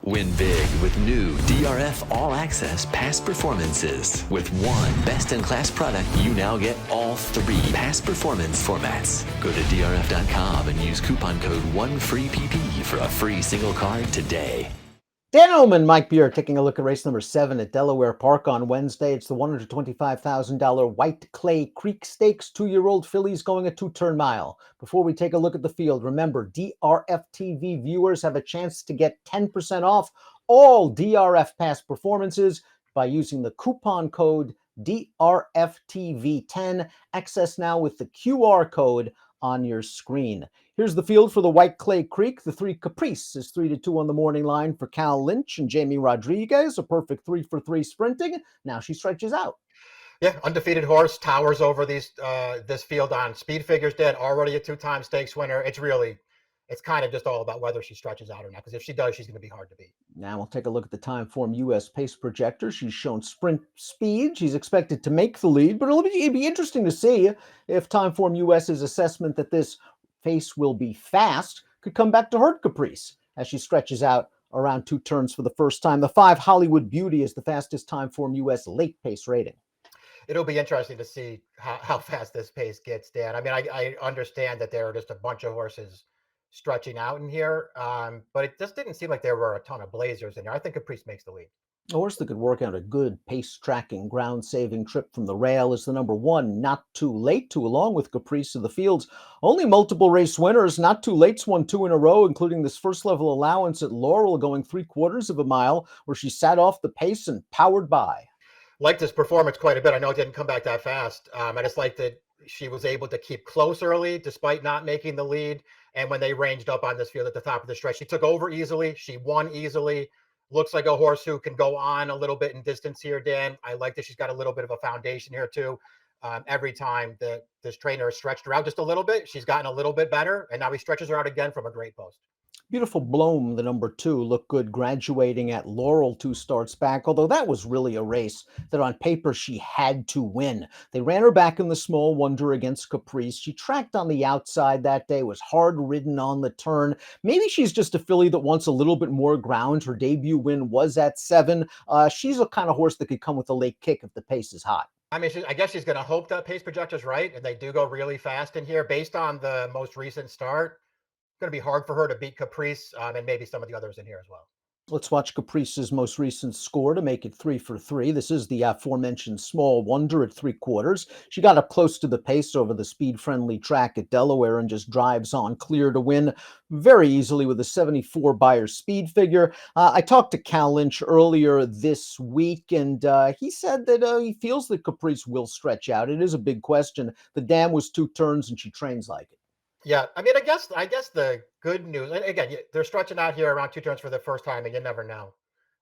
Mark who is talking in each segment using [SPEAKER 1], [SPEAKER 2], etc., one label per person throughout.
[SPEAKER 1] Win big with new DRF All Access past performances. With one best-in-class product, you now get all three past performance formats. Go to DRF.com and use coupon code 1FREEPP for a free single card today.
[SPEAKER 2] Dan Illman, Mike Buer, taking a look at race number 7 at Delaware Park on Wednesday. It's the $125,000 White Clay Creek Stakes. 2-year-old fillies going a 2-turn mile. Before we take a look at the field, remember, DRFTV viewers have a chance to get 10% off all DRF past performances by using the coupon code DRFTV10. Access now with the QR code on your screen. Here's the field for the White Clay Creek. The 3 Caprice is 3-2 on the morning line for Cal Lynch and Jamie Rodriguez. A perfect 3-for-3 sprinting. Now she stretches out.
[SPEAKER 3] Yeah, undefeated horse, towers over this field on speed figures. Dan, already a 2-time stakes winner. It's kind of just all about whether she stretches out or not, because if she does, she's going to be hard to beat.
[SPEAKER 2] Now we'll take a look at the Timeform US pace projector. She's shown sprint speed. She's expected to make the lead, but it'd be interesting to see if Timeform US's assessment that this pace will be fast could come back to hurt Caprice as she stretches out around 2 turns for the first time. The 5 Hollywood Beauty is the fastest Timeform US late pace rating.
[SPEAKER 3] It'll be interesting to see how fast this pace gets, Dan. I mean, I understand that there are just a bunch of horses stretching out in here, but it just didn't seem like there were a ton of blazers in there. I think Caprice makes the lead.
[SPEAKER 2] A horse that could work out a good pace-tracking, ground-saving trip from the rail is the number 1, Not Too Late, along with Caprice of the Fields. Only multiple race winners. Not Too Late's won 2 in a row, including this first-level allowance at Laurel, going 3/4 of a mile, where she sat off the pace and powered by.
[SPEAKER 3] Liked this performance quite a bit. I know it didn't come back that fast. I just liked that she was able to keep close early, despite not making the lead. And when they ranged up on this field at the top of the stretch, she took over easily. She won easily. Looks like a horse who can go on a little bit in distance here, Dan. I like that she's got a little bit of a foundation here, too. Every time that this trainer has stretched her out just a little bit, she's gotten a little bit better. And now he stretches her out again from a great post.
[SPEAKER 2] Beautiful Bloom, the number 2, looked good graduating at Laurel 2 starts back, although that was really a race that on paper she had to win. They ran her back in the Small Wonder against Caprice. She tracked on the outside that day, was hard-ridden on the turn. Maybe she's just a filly that wants a little bit more ground. Her debut win was at 7. She's a kind of horse that could come with a late kick if the pace is hot.
[SPEAKER 3] I mean, I guess she's going to hope that pace projector's right, and they do go really fast in here. Based on the most recent start, going to be hard for her to beat Caprice and maybe some of the others in here as well.
[SPEAKER 2] Let's watch Caprice's most recent score to make it 3-for-3. This is the aforementioned Small Wonder at 3/4. She got up close to the pace over the speed-friendly track at Delaware and just drives on clear to win very easily with a 74 Beyer speed figure. I talked to Cal Lynch earlier this week, and he said that he feels that Caprice will stretch out. It is a big question. The dam was 2 turns, and she trains like it.
[SPEAKER 3] Yeah, I mean, I guess the good news, and again, they're stretching out here around 2 turns for the first time, and you never know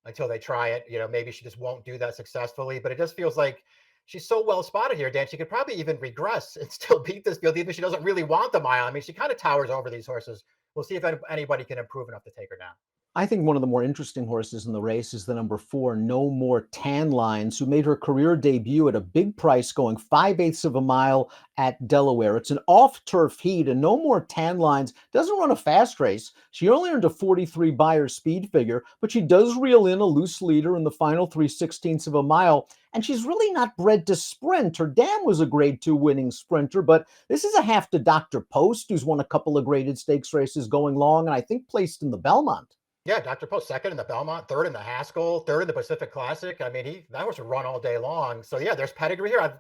[SPEAKER 3] until they try it. You know, maybe she just won't do that successfully, but it just feels like she's so well spotted here, Dan. She could probably even regress and still beat this field, even if she doesn't really want the mile. I mean, she kind of towers over these horses. We'll see if anybody can improve enough to take her down.
[SPEAKER 2] I think one of the more interesting horses in the race is the number 4, No More Tan Lines, who made her career debut at a big price, going 5/8 of a mile at Delaware. It's an off-turf heat, and No More Tan Lines doesn't run a fast race. She only earned a 43 Beyer speed figure, but she does reel in a loose leader in the final 3/16 of a mile, and she's really not bred to sprint. Her dam was a Grade 2 winning sprinter, but this is a half to Dr. Post, who's won a couple of graded stakes races going long, and I think placed in the Belmont.
[SPEAKER 3] Yeah, Dr. Post, 2nd in the Belmont, 3rd in the Haskell, 3rd in the Pacific Classic. I mean, that was a run all day long. So yeah, there's pedigree here.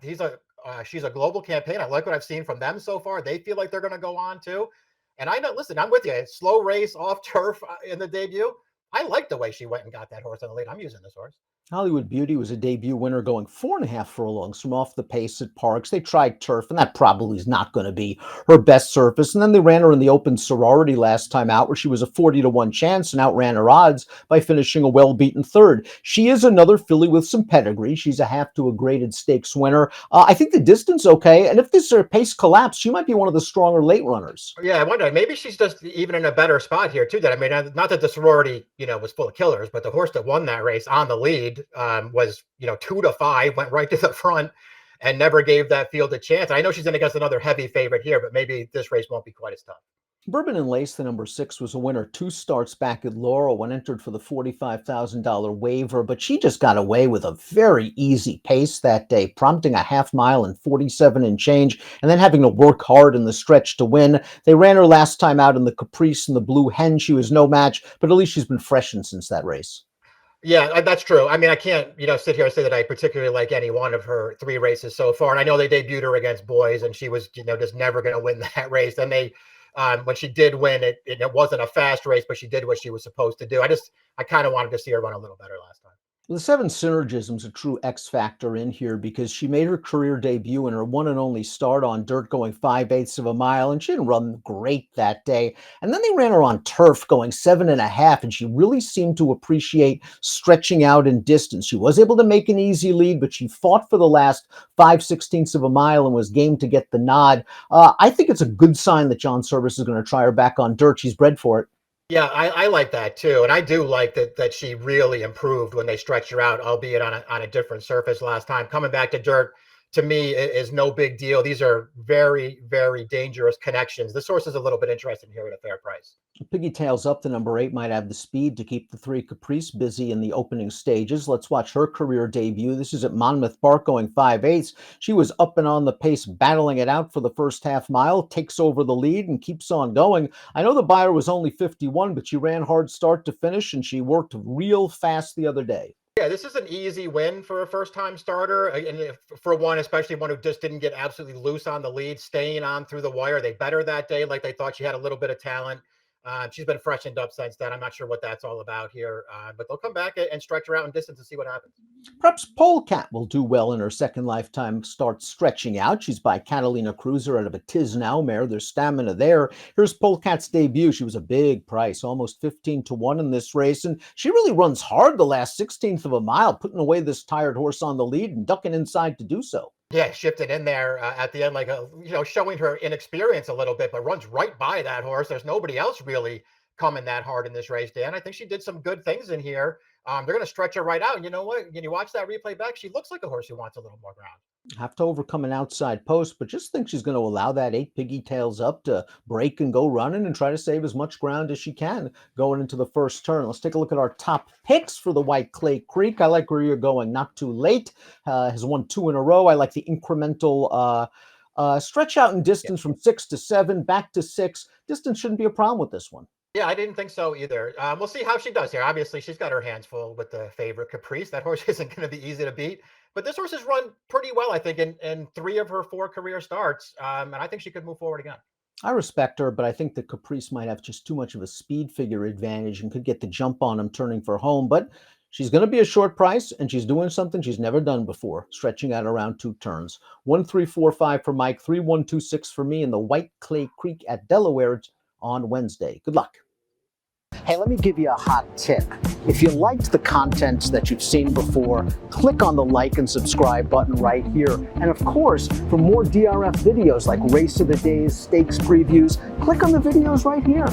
[SPEAKER 3] She's a global campaign. I like what I've seen from them so far. They feel like they're going to go on too. And I know, listen, I'm with you. Slow race off turf in the debut. I like the way she went and got that horse in the lead. I'm using this horse.
[SPEAKER 2] Hollywood Beauty was a debut winner, going 4.5 furlongs from off the pace at Parks. They tried turf, and that probably is not going to be her best surface. And then they ran her in the Open Sorority last time out, where she was a 40-1 chance and outran her odds by finishing a well-beaten 3rd. She is another filly with some pedigree. She's a half to a graded stakes winner. I think the distance okay, and if this pace collapse, she might be one of the stronger late runners.
[SPEAKER 3] Yeah, I wonder. Maybe she's just even in a better spot here too. That I mean, not that the sorority, was full of killers, but the horse that won that race on the lead was 2-5, went right to the front and never gave that field a chance. I know she's in against another heavy favorite here, but maybe this race won't be quite as tough.
[SPEAKER 2] Bourbon and Lace, the number 6, was a winner 2 starts back at Laurel when entered for the $45,000 waiver, but she just got away with a very easy pace that day, prompting a half mile in 47 and change, and then having to work hard in the stretch to win. They ran her last time out in the Caprice and the Blue Hen. She was no match, but at least she's been freshened since that race.
[SPEAKER 3] Yeah, that's true. I mean, I can't, sit here and say that I particularly like any one of her 3 races so far. And I know they debuted her against boys, and she was, just never going to win that race. And when she did win, it wasn't a fast race, but she did what she was supposed to do. I kind of wanted to see her run a little better last time.
[SPEAKER 2] The 7 Synergism's a true X factor in here because she made her career debut in her one and only start on dirt going 5/8 of a mile, and she didn't run great that day. And then they ran her on turf going 7.5, and she really seemed to appreciate stretching out in distance. She was able to make an easy lead, but she fought for the last 5/16 of a mile and was game to get the nod. I think it's a good sign that John Service is going to try her back on dirt. She's bred for it.
[SPEAKER 3] Yeah, I like that too, and I do like that she really improved when they stretched her out, albeit on a different surface last time. Coming back to dirt, to me, is no big deal. These are very, very dangerous connections. This horse is a little bit interesting here at a fair price.
[SPEAKER 2] Piggy Tails Up, the number 8, might have the speed to keep the 3 Caprice busy in the opening stages. Let's watch her career debut. This is at Monmouth Park going 5/8. She was up and on the pace, battling it out for the first half mile, takes over the lead and keeps on going. I know the buyer was only 51, but she ran hard start to finish, and she worked real fast the other day.
[SPEAKER 3] Yeah, this is an easy win for a first-time starter, and for one, especially one who just didn't get absolutely loose on the lead, staying on through the wire. They bet her that day like they thought she had a little bit of talent. She's been freshened up since then. I'm not sure what that's all about here, but they'll come back and stretch her out in distance and see what happens.
[SPEAKER 2] Perhaps Polecat will do well in her second lifetime, start stretching out. She's by Catalina Cruiser out of a Tis Now mare. There's stamina there. Here's Polecat's debut. She was a big price, almost 15-1 in this race, and she really runs hard the last 16th of a mile, putting away this tired horse on the lead and ducking inside to do so.
[SPEAKER 3] Yeah, shifted in there at the end, like showing her inexperience a little bit, but runs right by that horse. There's nobody else really coming that hard in this race, Dan. I think she did some good things in here. They're going to stretch her right out. And you know what? When you watch that replay back, she looks like a horse who wants a little more ground.
[SPEAKER 2] Have to overcome an outside post, but just think she's going to allow that 8 Piggy Tails Up to break and go running and try to save as much ground as she can going into the first turn. Let's take a look at our top picks for the White Clay Creek. I like where you're going. Not Too Late has won 2 in a row. I like the incremental stretch out in distance from 6 to 7, back to 6. Distance shouldn't be a problem with this one.
[SPEAKER 3] Yeah, I didn't think so either. We'll see how she does here. Obviously, she's got her hands full with the favorite Caprice. That horse isn't going to be easy to beat. But this horse has run pretty well, I think, in 3 of her 4 career starts. And I think she could move forward again.
[SPEAKER 2] I respect her, but I think the Caprice might have just too much of a speed figure advantage and could get the jump on him turning for home. But she's going to be a short price, and she's doing something she's never done before, stretching out around 2 turns. 1-3-4-5 for Mike, 3-1-2-6 for me in the White Clay Creek at Delaware on Wednesday. Good luck. Hey, let me give you a hot tip. If you liked the content that you've seen before, click on the like and subscribe button right here. And of course, for more DRF videos like Race of the Days, stakes previews, click on the videos right here.